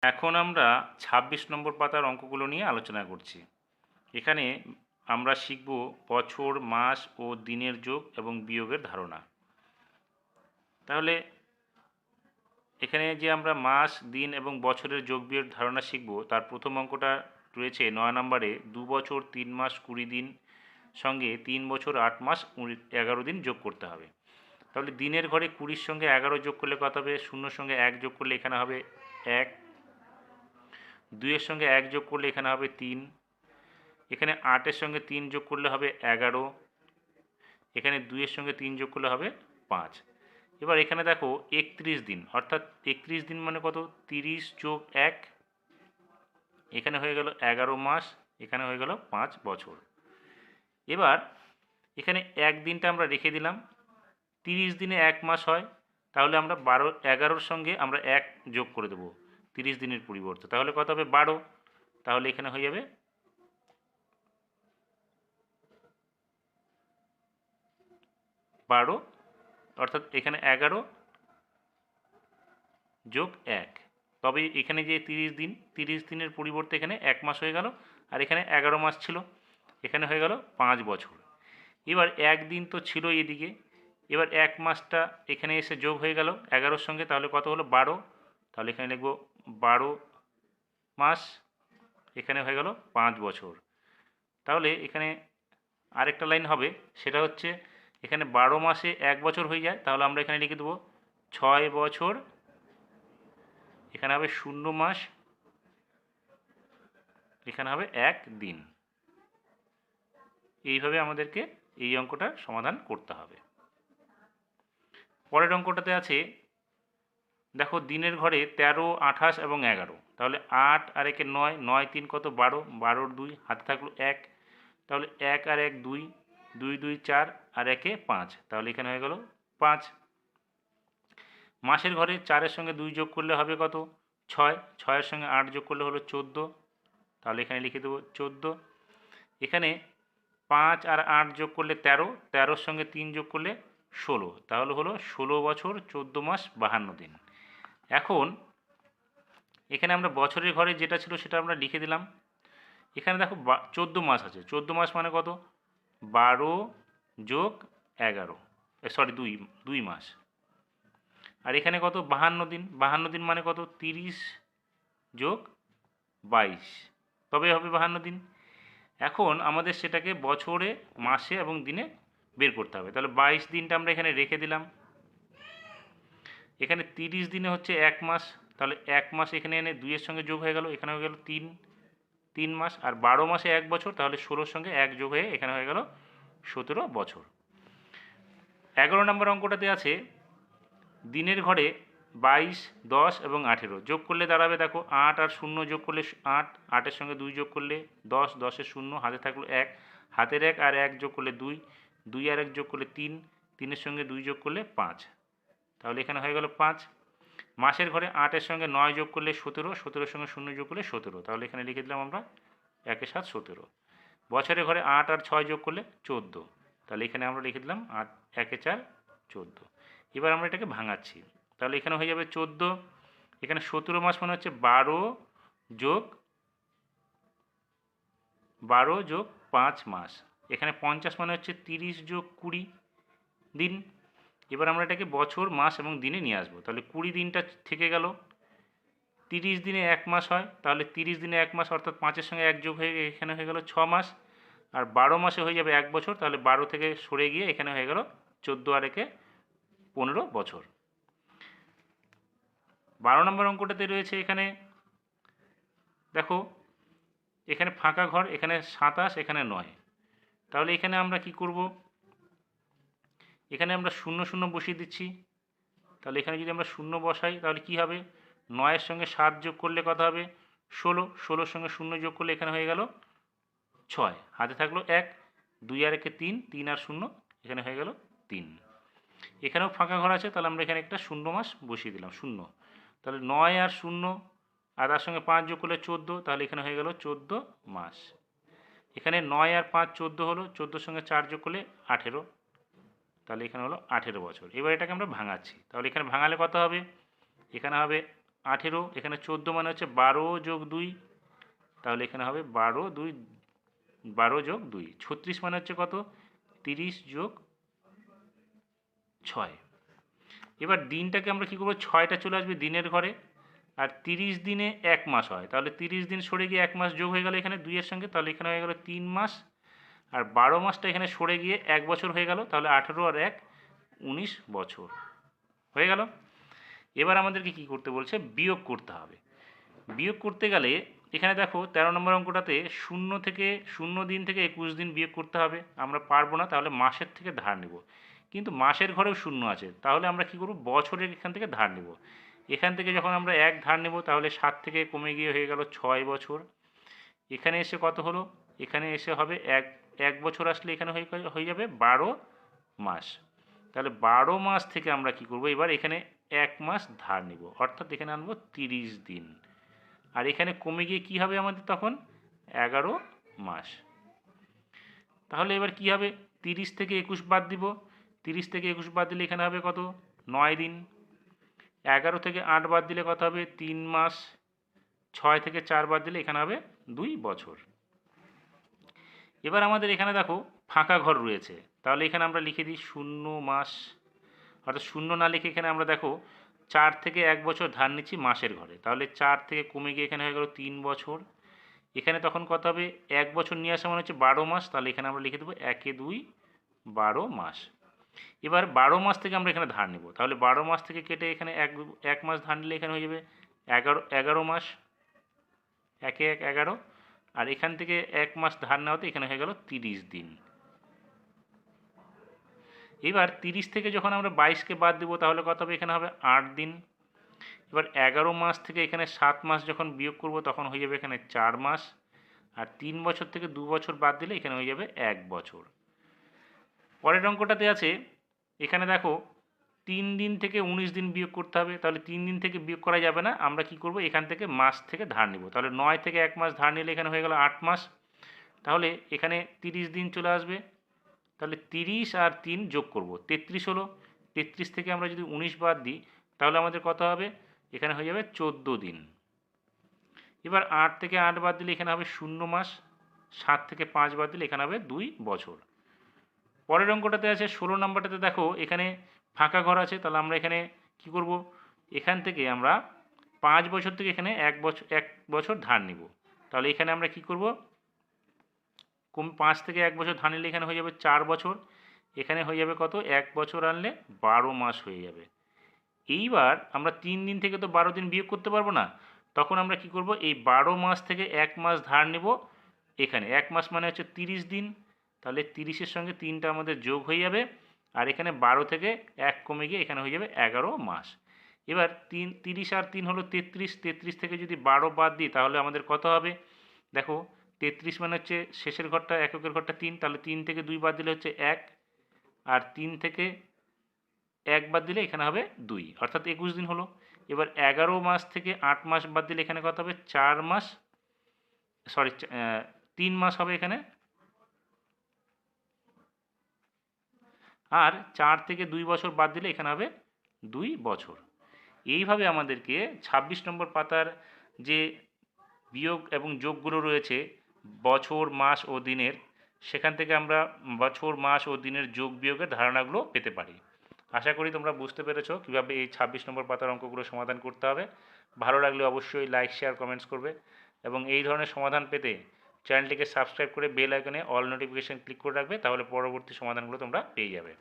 এখন আমরা ২৬ নম্বর পাতার অঙ্কগুলো নিয়ে আলোচনা করছি। এখানে আমরা শিখব বছর, মাস ও দিনের যোগ এবং বিয়োগের ধারণা। তাহলে এখানে যে আমরা মাস, দিন এবং বছরের যোগ বিয়োগের ধারণা শিখব, তার প্রথম অঙ্কটা রয়েছে ৯ নম্বরে ২ বছর ৩ মাস ২০ দিন সঙ্গে ৩ বছর ৮ মাস ১১ দিন যোগ করতে হবে। তাহলে দিনের ঘরে ২০ সঙ্গে ১১ যোগ করলে কত হবে? ০ সঙ্গে ১ যোগ করলে এখানে হবে ১, ২-এর সঙ্গে ১ যোগ করলে এখানে হবে ৩, এখানে ৮-এর সঙ্গে ৩ যোগ করলে হবে ১১, এখানে ২-এর সঙ্গে ৩ যোগ করলে হবে ৫। এবার এখানে দেখো ৩১ দিন, অর্থাৎ ৩১ দিন মানে কত? ৩০ যোগ ১, এখানে হয়ে গেল ১১ মাস, এখানে হয়ে গেল ৫ বছর। এবার এখানে ১ দিনটা আমরা রেখে দিলাম। ৩০ দিনে ১ মাস হয়, তাহলে আমরা ১১-র সঙ্গে আমরা ১ যোগ করে দেবো ৩০ দিনের পরিবর্তে, তাহলে কত হবে? ১২। তাহলে এখানে হয়ে যাবে ১২, অর্থাৎ এখানে ১১ যোগ ১। তবে এখানে যে ৩০ দিনের পরিবর্তে এখানে ১ মাস হয়ে গেল, আর এখানে ১১ মাস ছিল, এখানে হয়ে গেল ৫ বছর। এবার ১ দিন তো ছিল এদিকে, এবার ১ মাসটা এখানে এসে যোগ হয়ে গেল ১১-র সঙ্গে, তাহলে কত হলো? ১২। তাহলে এখানে লিখব ১২ মাস, এখানে হয়ে গেল ৫ বছর। তাহলে এখানে আরেকটা লাইন হবে, সেটা হচ্ছে এখানে ১২ মাসে ১ বছর হয়ে যায়, তাহলে আমরা এখানে লিখে দেবো ৬ বছর, এখানে হবে ০ মাস, এখানে হবে ১ দিন। এইভাবে আমাদেরকে এই অঙ্কটার সমাধান করতে হবে। পরের অঙ্কটাতে আছে, দেখো দিনের ঘরে ১৩, ২৮ এবং ১১, তাহলে ৮ আর ১-এ ৯, ৯ ৩ কত? ১২, ১২-র ২, হাতে থাকলো ১, তাহলে ১ আর ১ ২, ২ ২ ৪ আর ১-এ ৫, তাহলে এখানে হয়ে গেল ৫। মাসের ঘরে ৪-এর সঙ্গে ২ যোগ করলে হবে কত? ৬, ৬-এর সঙ্গে ৮ যোগ করলে হলো ১৪, তাহলে এখানে লিখে দেবো ১৪। এখানে ৫ আর ৮ যোগ করলে ১৩, ১৩-র সঙ্গে ৩ যোগ করলে ১৬, তাহলে হলো ১৬ বছর ১৪ মাস ৫২ দিন। এখন এখানে আমরা বছরের ঘরে যেটা ছিল সেটা আমরা লিখে দিলাম। এখানে দেখো ১৪ মাস আছে, ১৪ মাস মানে কত? ১২ যোগ ১১, সরি ২ মাস। আর এখানে কত? ৫২ দিন, ৫২ দিন মানে কত? ৩০ যোগ ২২, তবে হবে ৫২ দিন। এখন আমাদের সেটাকে বছরে, মাসে এবং দিনে বের করতে হবে। তাহলে ২২ দিনটা আমরা এখানে রেখে দিলাম। এখানে ৩০ দিনে হচ্ছে ১ মাস, তাহলে ১ মাস এখানে এনে ২-এর সঙ্গে যোগ হয়ে গেল, এখানে হয়ে গেল ৩ মাস। আর ১২ মাসে ১ বছর, তাহলে ১৬-র সঙ্গে ১ যোগ হয়ে এখানে হয়ে গেল ১৭ বছর। ১১ নম্বর অঙ্কটাতে আছে, দিনের ঘরে ২২, ১০ এবং ১৮ যোগ করলে দাঁড়াবে, দেখো ৮ আর ০ যোগ করলে ৮, ৮-এর সঙ্গে ২ যোগ করলে ১০, ১০-এর ০, হাতে থাকলো ১, হাতের ১ আর ১ যোগ করলে ২, ২ আর ১ যোগ করলে ৩, ৩-এর সঙ্গে ২ যোগ করলে ৫, তাহলে এখানে হয়ে গেল ৫। মাসের ঘরে ৮-এর সঙ্গে ৯ যোগ করলে ১৭, ১৭-এর সঙ্গে ০ যোগ করলে ১৭, তাহলে এখানে লিখে দিলাম আমরা ১-এর ৭ ১৭। বছরের ঘরে ৮ আর ৬ যোগ করলে ১৪, তাহলে এখানে আমরা লিখে দিলাম ১-এ ৪ ১৪। এবার আমরা এটাকে ভাঙাচ্ছি, তাহলে এখানে হয়ে যাবে ১৪, এখানে ১৭ মাস মানে হচ্ছে ১২ যোগ ৫ মাস, এখানে ৫০ মানে হচ্ছে ৩০ যোগ ২০ দিন। এবার আমরা এটাকে বছর, মাস এবং দিনে নিয়ে আসবো, তাহলে ২০ দিনটা থেকে গেল, ৩০ দিনে ১ মাস হয়, তাহলে ৩০ দিনে ১ মাস, অর্থাৎ ৫-এর সঙ্গে ১ যোগ হয়ে এখানে হয়ে গেল ৬ মাস। আর ১২ মাসে হয়ে যাবে ১ বছর, তাহলে ১২ থেকে সরে গিয়ে এখানে হয়ে গেল ১৪ আর ১-এ ১৫ বছর। ১২ নম্বর অঙ্কটাতে রয়েছে, এখানে দেখো এখানে ফাঁকা ঘর, এখানে ২৭, এখানে ৯, তাহলে এখানে আমরা কি করব? এখানে আমরা ০ ০ বসিয়ে দিচ্ছি, তাহলে এখানে যদি আমরা ০ বসাই তাহলে কি হবে? ৯-এর সঙ্গে ৭ যোগ করলে কত হবে? ১৬, ১৬-র সঙ্গে ০ যোগ করলে এখানে হয়ে গেল ৬, হাতে থাকলো ১, ২ আর ১-এ ৩, ৩ আর ০, এখানে হয়ে গেল ৩। এখানেও ফাঁকা ঘর আছে, তাহলে আমরা এখানে একটা ০ মাস বসিয়ে দিলাম, ০, তাহলে ৯ আর ০ আর তার সঙ্গে ৫ যোগ করলে ১৪, তাহলে এখানে হয়ে গেল ১৪ মাস। এখানে ৯ আর ৫ ১৪ হলো, ১৪-র সঙ্গে ৪ যোগ করলে ১৮, তাহলে এখানে হলো ১৮ বছর। এবার এটাকে আমরা ভাঙাচ্ছি, তাহলে এখানে ভাঙালে কত হবে? এখানে হবে 18, এখানে 14 মানে হচ্ছে 12 যোগ 2, তাহলে এখানে হবে 12 যোগ 2। 36 মানে হচ্ছে কত? 30 যোগ 6। এবার দিনটাকে আমরা কী করবো, 6টা চলে আসবে দিনের ঘরে, আর 30 দিনে 1 মাস হয়, তাহলে 30 দিন সরে গিয়ে 1 মাস যোগ হয়ে গেল এখানে 2 এর সঙ্গে, তাহলে এখানে হয়ে গেল 3 মাস। আর 12 মাসটা এখানে সরে গিয়ে 1 বছর হয়ে গেল, তাহলে 18 আর 1 19 বছর হয়ে গেল। এবার আমাদেরকে কি করতে বলছে, বিয়োগ করতে হবে। বিয়োগ করতে গেলে এখানে দেখো 13 নম্বর অঙ্কটাতে 0 দিন থেকে 21 দিন বিয়োগ করতে হবে, আমরা পারবো না, তাহলে মাসের থেকে ধার নেব। কিন্তু মাসের ঘরেও 0 আছে, তাহলে আমরা কি করব, বছরের এখান থেকে ধার নেব। এখান থেকে যখন আমরা 1 ধার নেব, তাহলে 7 থেকে কমে গিয়ে হয়ে গেল 6 বছর। এখানে এসে কত হলো, এখানে এসে হবে এক বছর আসলে এখানে হয়ে যাবে 12 মাস। তাহলে 12 মাস থেকে আমরা কি করব, এবার এখানে 1 মাস ধার নিব, অর্থাৎ এখানে আনবো 30 দিন। আর এখানে কমে গিয়ে কি হবে আমাদের তখন, 11 মাস। তাহলে এবার কি হবে, 30 থেকে 21 বাদ দিব, 30 থেকে 21 বাদ দিলে এখানে হবে কত, 9 দিন। 11 থেকে 8 বাদ দিলে কত হবে, 3 মাস। 6 থেকে 4 বাদ দিলে এখানে হবে 2 বছর। এবার আমাদের এখানে দেখো ফাঁকা ঘর রয়েছে, তাহলে এখানে আমরা লিখে দিই 0 মাস, অর্থাৎ 0 না লিখে এখানে আমরা দেখো 4 থেকে 1 বছর ধার নিচ্ছি মাসের ঘরে, তাহলে 4 থেকে কমে গিয়ে এখানে হয়ে গেল 3 বছর। এখানে তখন কত হবে, 1 বছর নিয়ে আসা মানে হচ্ছে 12 মাস, তাহলে এখানে আমরা লিখে দেবো 1 এ 2 12 মাস। এবার 12 মাস থেকে আমরা এখানে ধার নেব, তাহলে 12 মাস থেকে কেটে এখানে এক মাস ধার নিলে এখানে হয়ে যাবে 11 মাস, 1 এ 1 11। আর এখান থেকে 1 মাস ধার নেওয়াতে এখানে হয়ে গেল 30 দিন। এবার 30 থেকে যখন আমরা 22কে বাদ দেবো, তাহলে কত হবে, এখানে হবে 8 দিন। এবার 11 মাস থেকে এখানে 7 মাস যখন বিয়োগ করব, তখন হয়ে যাবে এখানে 4 মাস। আর 3 বছর থেকে 2 বছর বাদ দিলে এখানে হয়ে যাবে 1 বছর। পরের অঙ্কটাতে আছে, এখানে দেখো 3 দিন থেকে 19 দিন বিয়োগ করতে হবে, তাহলে 3 দিন থেকে বিয়োগ করা যাবে না, আমরা কি করব, এখান থেকে মাস থেকে ধার নিব, তাহলে 9 থেকে 1 মাস ধার নিলে এখানে হয়ে গেল 8 মাস। তাহলে এখানে 30 দিন চলে আসবে, তাহলে 30 আর 3 যোগ করব, 33 হলো। 33 থেকে আমরা যদি 19 বাদ দিই, তাহলে আমাদের কত হবে, এখানে হয়ে যাবে 14 দিন। এবার 8 থেকে 8 বাদ দিলে এখানে হবে 0 মাস। 7 থেকে 5 বাদ দিলে এখানে হবে 2 বছর। পরের অঙ্কটাতে আছে 16 নম্বরটাতে দেখো এখানে ফাঁকা ঘর আছে, তাহলে আমরা এখানে কি করব, এখান থেকে আমরা 5 বছর থেকে এখানে 1 বছর ধার নিব, তাহলে এখানে আমরা কি করব, 5 থেকে 1 বছর ধার নিলে এখানে হয়ে যাবে 4 বছর। এখানে হয়ে যাবে কত, 1 বছর আনলে 12 মাস হয়ে যাবে। এইবার আমরা 3 দিন থেকে তো 12 দিন বিয়োগ করতে পারবো না, তখন আমরা কি করব, এই 12 মাস থেকে 1 মাস ধার নেব। এখানে 1 মাস মানে হচ্ছে 30 দিন, তাহলে 30-এর সঙ্গে 3টা আমাদের যোগ হয়ে যাবে। আর এখানে 12 থেকে 1 কমে গিয়ে এখানে হয়ে যাবে 11 মাস। এবার 30 আর 3 হলো 33, 33 থেকে যদি 12 বাদ দিই, তাহলে আমাদের কত হবে, দেখো 33 মানে হচ্ছে শেষের ঘরটা, এককের ঘরটা 3, তাহলে 3 থেকে 2 বাদ দিলে হচ্ছে 1, আর 3 থেকে 1 বাদ দিলে এখানে হবে 2, অর্থাৎ 21 দিন হলো। এবার 11 মাস থেকে 8 মাস বাদ দিলে এখানে কত হবে, 4 মাস, সরি 3 মাস হবে এখানে। আর 4 থেকে 2 বছর বাদ দিলে এখানে হবে 2 বছর। এইভাবে আমাদেরকে 26 নম্বর পাতার যে বিয়োগ এবং যোগগুলো রয়েছে বছর, মাস ও দিনের, সেখান থেকে আমরা বছর, মাস ও দিনের যোগ বিয়োগের ধারণাগুলো পেতে পারি। আশা করি তোমরা বুঝতে পেরেছো কীভাবে এই 26 নম্বর পাতার অঙ্কগুলো সমাধান করতে হবে। ভালো লাগলে অবশ্যই লাইক, শেয়ার, কমেন্টস করবে এবং এই ধরনের সমাধান পেতে চ্যানেলটিকে সাবস্ক্রাইব করে বেল আইকনে অল নোটিফিকেশন ক্লিক করে রাখবে, তাহলে পরবর্তী সমাধানগুলো তোমরা পেয়ে যাবে।